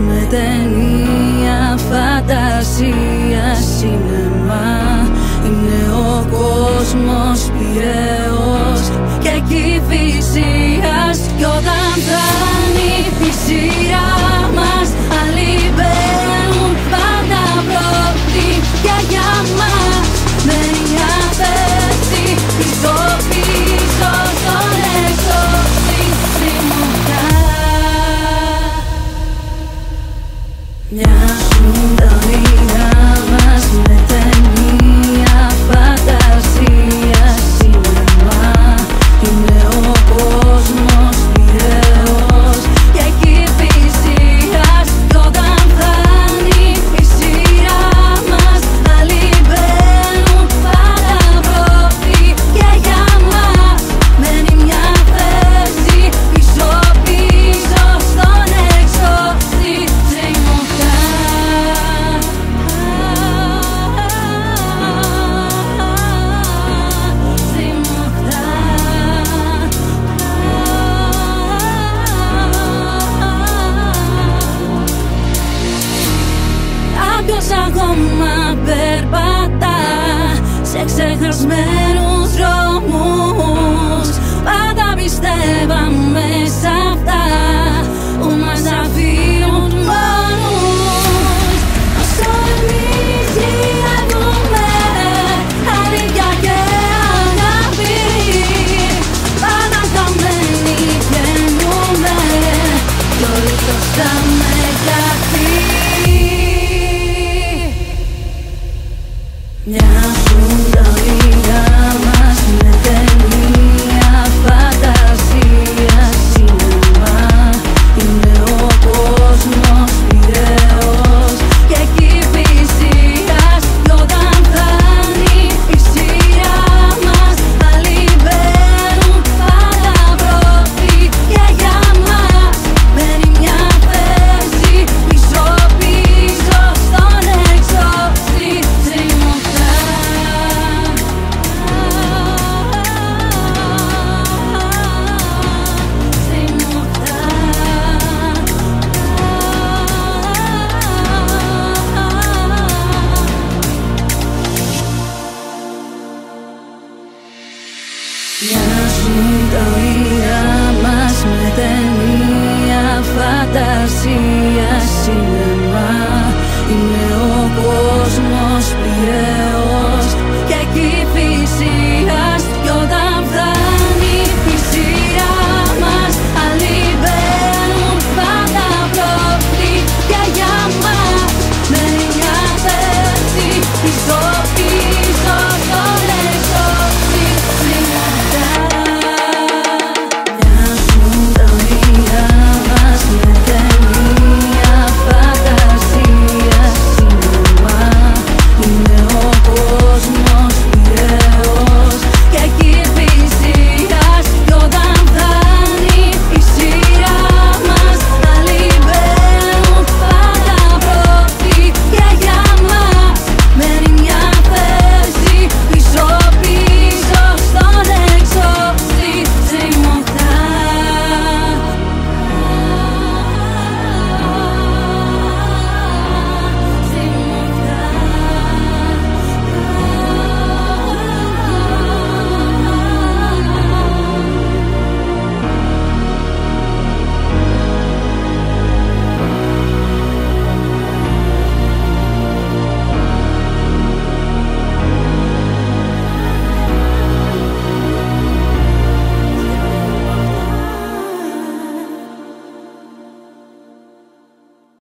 με ταινία, φαντασία, σινεμά. Είναι ο κόσμος πειραίος και εκεί φυσίας. Κι όταν φτάνει η σειρά μας, άλλοι μπαίνουν πάντα πρώτοι. Και για μας δεν ενδιαφέρει πίσω πίσω στον εξώτη σημαντά. Μοιάζουν τα όνειρά μας με ταινία, φαντασία, σινεμά. Είναι ο κόσμος πειραίος και εκεί φυσίας. Κι όταν φτάνει η σειρά μας, άλλοι μπαίνουν πάντα πρώτοι. Και για μας μένει μια θέση πίσω πίσω στον εξώτη τριμωχτά. Κάποιος ακόμα περπατά σε ξεχασμένους δρόμους. Πάντα πιστεύαμε σ' αυτά.